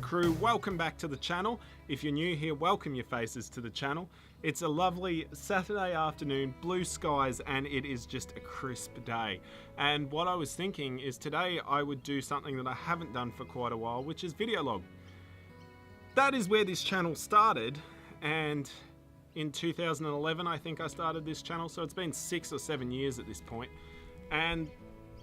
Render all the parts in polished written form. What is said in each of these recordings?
crew, welcome back to the channel. If you're new here, welcome your faces to the channel. It's a lovely Saturday afternoon, blue skies, and it is just a crisp day. And what I was thinking is today I would do something that I haven't done for quite a while, which is video log. That is where this channel started, and in 2011 I think I started this channel, so it's been 6 or 7 years at this point. And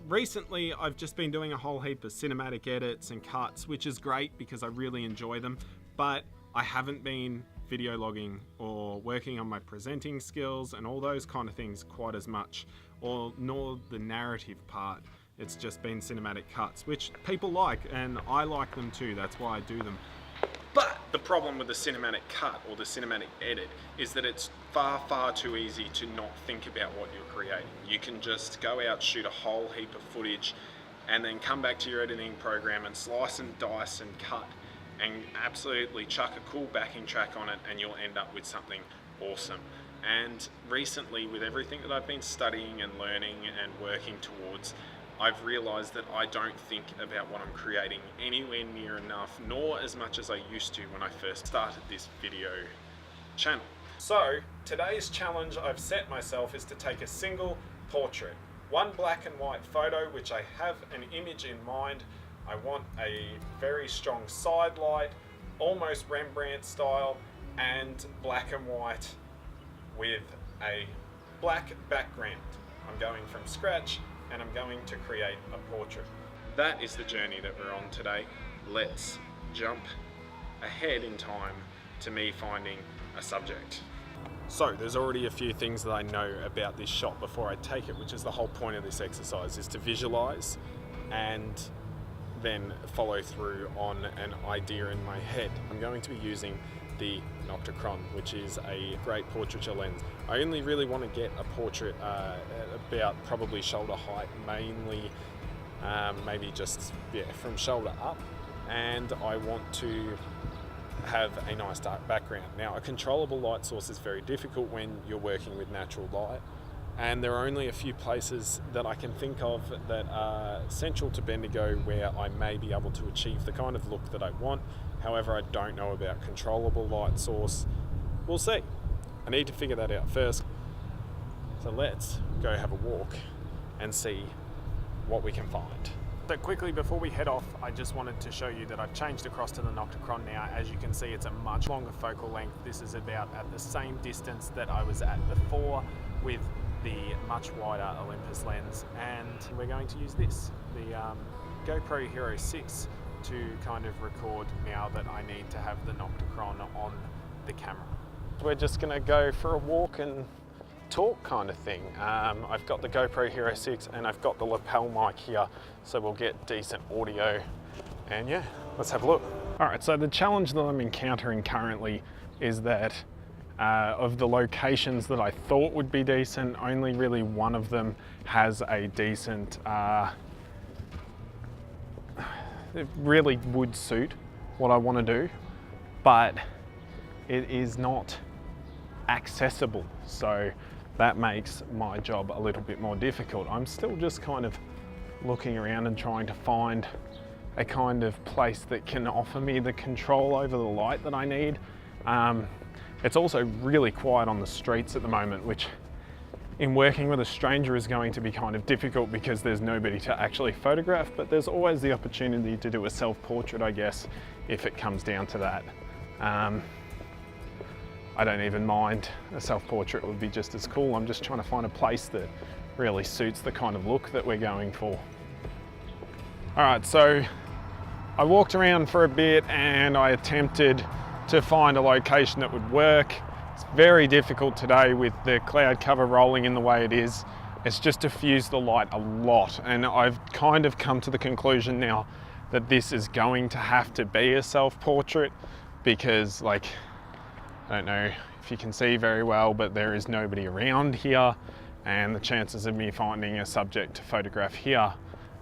recently I've just been doing a whole heap of cinematic edits and cuts, which is great because I really enjoy them, but I haven't been video logging or working on my presenting skills and all those kind of things quite as much, nor the narrative part. It's just been cinematic cuts, which people like, and I like them too, that's why I do them. But the problem with the cinematic cut or the cinematic edit is that it's far too easy to not think about what you're creating. You can just go out, shoot a whole heap of footage, and then come back to your editing program and slice and dice and cut and absolutely chuck a cool backing track on it, and you'll end up with something awesome. And recently, with everything that I've been studying and learning and working towards, I've realized that I don't think about what I'm creating anywhere near enough, nor as much as I used to when I first started this video channel. So today's challenge I've set myself is to take a single portrait, one black and white photo, which I have an image in mind. I want a very strong side light, almost Rembrandt style, and black and white with a black background. I'm going from scratch, and I'm going to create a portrait. That is the journey that we're on today. Let's jump ahead in time to me finding a subject. So there's already a few things that I know about this shot before I take it, which is the whole point of this exercise, is to visualize and then follow through on an idea in my head. I'm going to be using the Nocticron, which is a great portraiture lens. I only really want to get a portrait at about probably shoulder height, mainly maybe just from shoulder up, and I want to have a nice dark background. Now, a controllable light source is very difficult when you're working with natural light, and there are only a few places that I can think of that are central to Bendigo where I may be able to achieve the kind of look that I want. However, I don't know about controllable light source. We'll see. I need to figure that out first. So let's go have a walk and see what we can find. So quickly before we head off, I just wanted to show you that I've changed across to the Nocticron now. As you can see, it's a much longer focal length. This is about at the same distance that I was at before with the much wider Olympus lens, and we're going to use this, the GoPro Hero 6, to kind of record now that I need to have the Nocticron on the camera. We're just gonna go for a walk and talk kind of thing. I've got the GoPro Hero 6 and I've got the lapel mic here, so we'll get decent audio, and yeah, let's have a look. All right, so the challenge that I'm encountering currently is that of the locations that I thought would be decent, only really one of them has a decent, it really would suit what I want to do, but it is not accessible. So that makes my job a little bit more difficult. I'm still just kind of looking around and trying to find a kind of place that can offer me the control over the light that I need. It's also really quiet on the streets at the moment, which in working with a stranger is going to be kind of difficult because there's nobody to actually photograph, but there's always the opportunity to do a self-portrait, I guess, if it comes down to that. I don't even mind. A self-portrait would be just as cool. I'm just trying to find a place that really suits the kind of look that we're going for. All right, so I walked around for a bit and I attempted to find a location that would work. It's very difficult today with the cloud cover rolling in the way it is. It's just diffused the light a lot, and I've kind of come to the conclusion now that this is going to have to be a self-portrait because, like, I don't know if you can see very well, but there is nobody around here, and the chances of me finding a subject to photograph here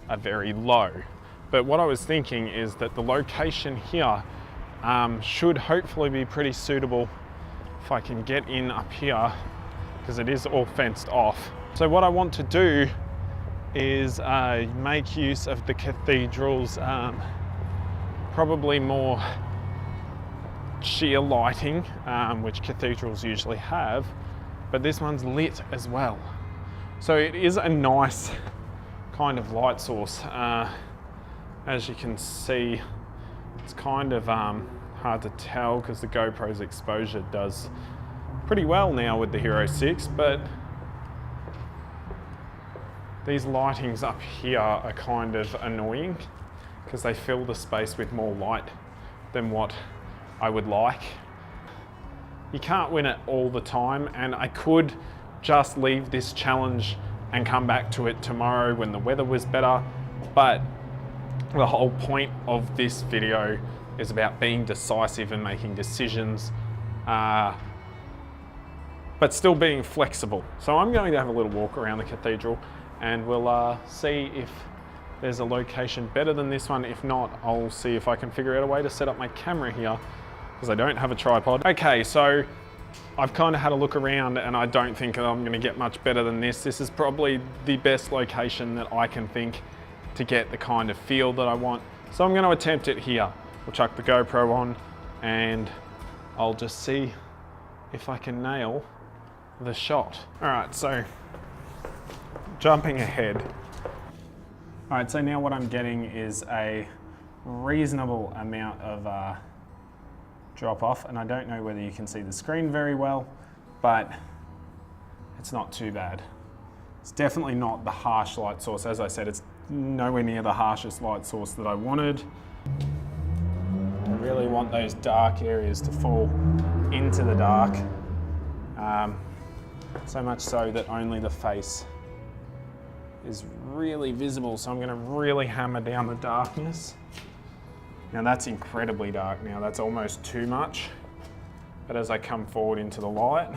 are very low. But what I was thinking is that the location here should hopefully be pretty suitable if I can get in up here, because it is all fenced off. So what I want to do is make use of the cathedral's probably more sheer lighting, which cathedrals usually have, but this one's lit as well. So it is a nice kind of light source. As you can see, it's kind of hard to tell because the GoPro's exposure does pretty well now with the Hero 6, but these lightings up here are kind of annoying because they fill the space with more light than what I would like. You can't win it all the time, and I could just leave this challenge and come back to it tomorrow when the weather was better, but the whole point of this video is about being decisive and making decisions, but still being flexible. So I'm going to have a little walk around the cathedral and we'll see if there's a location better than this one. If not, I'll see if I can figure out a way to set up my camera here because I don't have a tripod. Okay, so I've kind of had a look around and I don't think I'm going to get much better than this. This is probably the best location that I can think to get the kind of feel that I want. So I'm going to attempt it here. We'll chuck the GoPro on and I'll just see if I can nail the shot. All right, so jumping ahead. All right, so now what I'm getting is a reasonable amount of drop off, and I don't know whether you can see the screen very well, but it's not too bad. It's definitely not the harsh light source. As I said, it's nowhere near the harshest light source that I wanted. I really want those dark areas to fall into the dark, so much so that only the face is really visible. So I'm going to really hammer down the darkness. Now that's incredibly dark now, that's almost too much. But as I come forward into the light,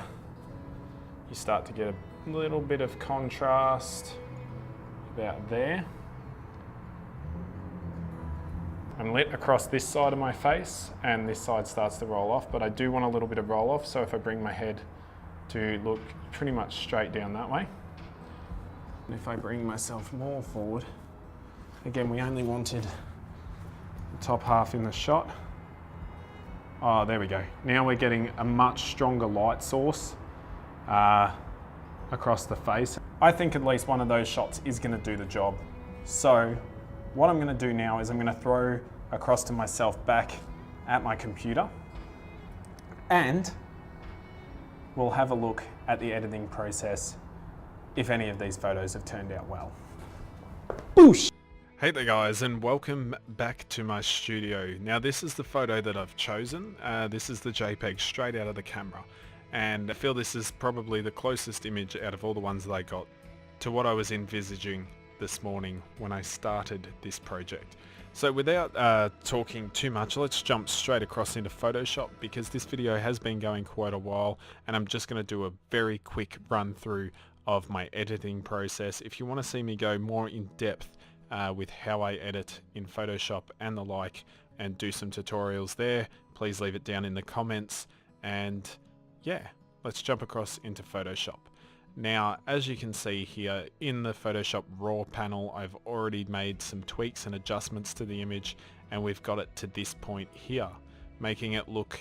you start to get a little bit of contrast about there. I'm lit across this side of my face and this side starts to roll off, but I do want a little bit of roll off, so if I bring my head to look pretty much straight down that way. And if I bring myself more forward, again, we only wanted the top half in the shot. Oh, there we go. Now we're getting a much stronger light source across the face. I think at least one of those shots is going to do the job. So what I'm going to do now is I'm going to throw across to myself back at my computer and we'll have a look at the editing process if any of these photos have turned out well. Boosh! Hey there guys, and welcome back to my studio. Now this is the photo that I've chosen. This is the JPEG straight out of the camera, and I feel this is probably the closest image out of all the ones that I got to what I was envisaging this morning when I started this project. So without talking too much, let's jump straight across into Photoshop because this video has been going quite a while and I'm just going to do a very quick run through of my editing process. If you want to see me go more in depth with how I edit in Photoshop and the like and do some tutorials there, please leave it down in the comments. And yeah, let's jump across into Photoshop. Now, as you can see here in the Photoshop RAW panel, I've already made some tweaks and adjustments to the image, and we've got it to this point here, making it look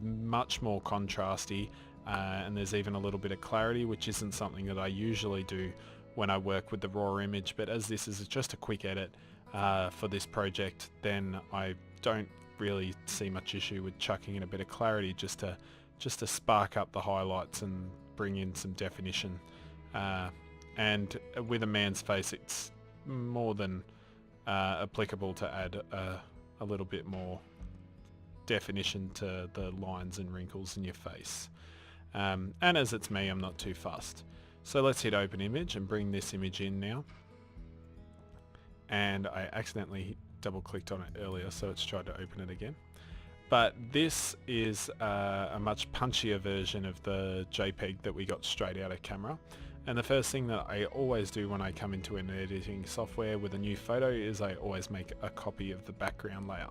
much more contrasty, and there's even a little bit of clarity, which isn't something that I usually do when I work with the RAW image, but as this is just a quick edit for this project, then I don't really see much issue with chucking in a bit of clarity just to spark up the highlights and bring in some definition. And with a man's face, it's more than applicable to add a little bit more definition to the lines and wrinkles in your face. And as it's me, I'm not too fussed. So let's hit open image and bring this image in now. And I accidentally double clicked on it earlier, so it's tried to open it again. But this is a much punchier version of the JPEG that we got straight out of camera. And the first thing that I always do when I come into an editing software with a new photo is I always make a copy of the background layer.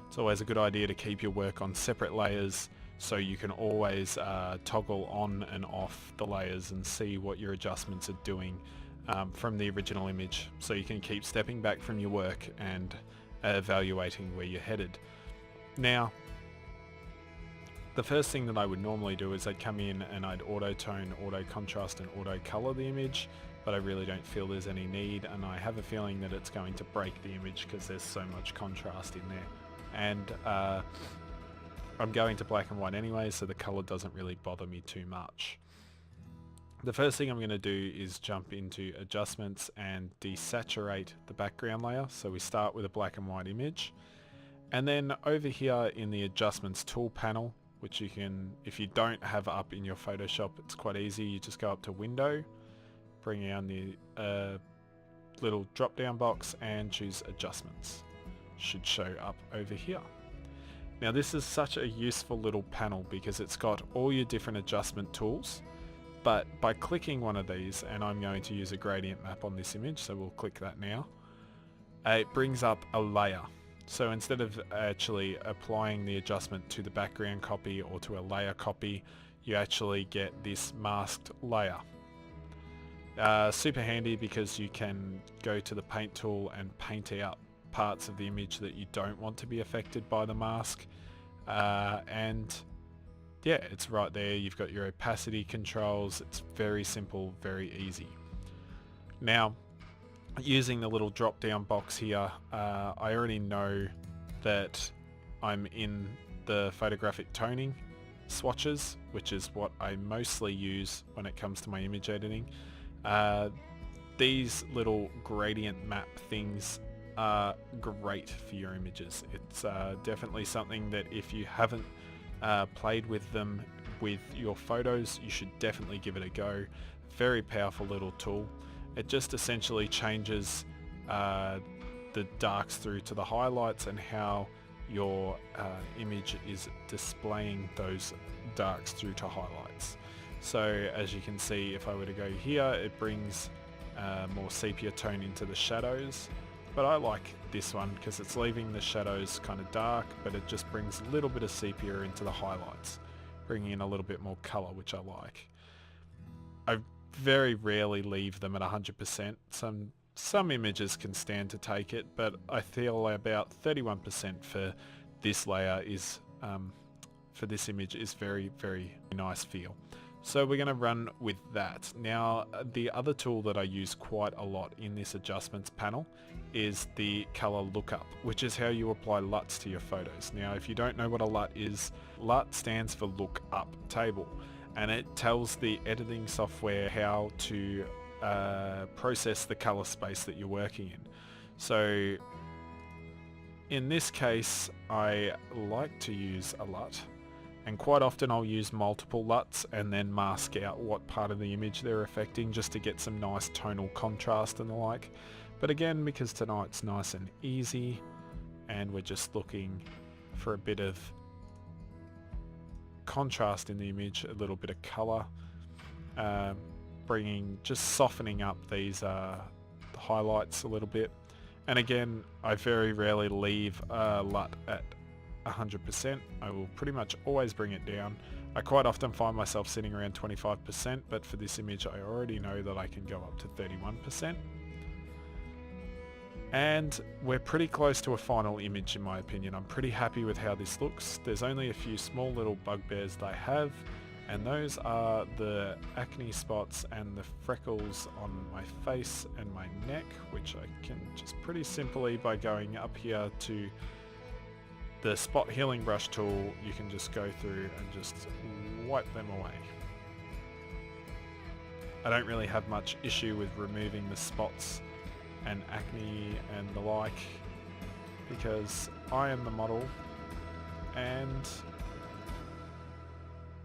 It's always a good idea to keep your work on separate layers so you can always toggle on and off the layers and see what your adjustments are doing from the original image, so you can keep stepping back from your work and evaluating where you're headed. Now, the first thing that I would normally do is I'd come in and I'd auto tone, auto contrast and auto color the image, but I really don't feel there's any need, and I have a feeling that it's going to break the image because there's so much contrast in there. And I'm going to black and white anyway, so the color doesn't really bother me too much. The first thing I'm going to do is jump into adjustments and desaturate the background layer. So we start with a black and white image, and then over here in the adjustments tool panel, which you can, if you don't have up in your Photoshop, it's quite easy. You just go up to Window, bring down the little drop down box and choose Adjustments. Should show up over here. Now this is such a useful little panel because it's got all your different adjustment tools, but by clicking one of these, and I'm going to use a gradient map on this image, so we'll click that now, it brings up a layer. So instead of actually applying the adjustment to the background copy or to a layer copy, you actually get this masked layer. Super handy because you can go to the paint tool and paint out parts of the image that you don't want to be affected by the mask, and yeah, it's right there. You've got your opacity controls. It's very simple, very easy. Now, using the little drop down box here, I already know that I'm in the photographic toning swatches, which is what I mostly use when it comes to my image editing. These little gradient map things are great for your images. It's definitely something that if you haven't played with them with your photos, you should definitely give it a go. Very powerful little tool. It just essentially changes the darks through to the highlights and how your image is displaying those darks through to highlights. So as you can see, if I were to go here, it brings more sepia tone into the shadows, but I like this one because it's leaving the shadows kind of dark, but it just brings a little bit of sepia into the highlights, bringing in a little bit more color, which I like. I very rarely leave them at 100%. Some images can stand to take it, but I feel about 31% for this layer is for this image is very, very nice feel. So we're going to run with that. Now, the other tool that I use quite a lot in this adjustments panel is the color lookup, which is how you apply LUTs to your photos. Now, if you don't know what a LUT is, LUT stands for look up table, and it tells the editing software how to process the color space that you're working in. So in this case, I like to use a LUT. And quite often I'll use multiple LUTs and then mask out what part of the image they're affecting just to get some nice tonal contrast and the like. But again, because tonight's nice and easy and we're just looking for a bit of contrast in the image, a little bit of color, just softening up these highlights a little bit. And again, I very rarely leave a LUT at 100%. I will pretty much always bring it down. I quite often find myself sitting around 25%, but for this image I already know that I can go up to 31%. And we're pretty close to a final image in my opinion. I'm pretty happy with how this looks. There's only a few small little bugbears that I have, and those are the acne spots and the freckles on my face and my neck, which I can just pretty simply, by going up here to the spot healing brush tool, you can just go through and just wipe them away. I don't really have much issue with removing the spots and acne and the like because I am the model and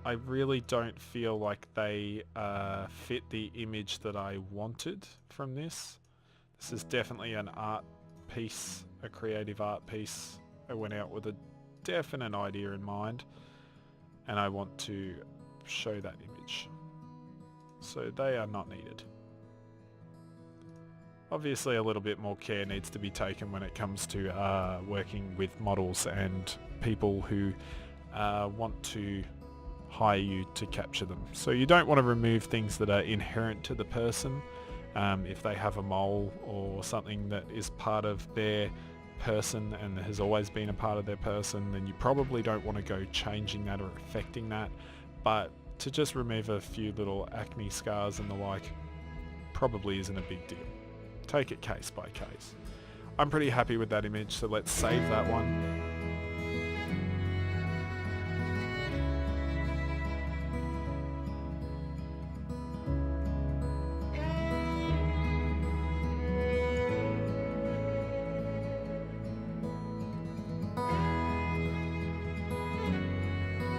I really don't feel like they fit the image that I wanted from this. This is definitely an art piece, a creative art piece. I went out with a definite idea in mind and I want to show that image. So they are not needed. Obviously a little bit more care needs to be taken when it comes to working with models and people who want to hire you to capture them. So you don't want to remove things that are inherent to the person. If they have a mole or something that is part of their person and has always been a part of their person, then you probably don't want to go changing that or affecting that. But to just remove a few little acne scars and the like probably isn't a big deal. Take it case by case. I'm pretty happy with that image, so let's save that one.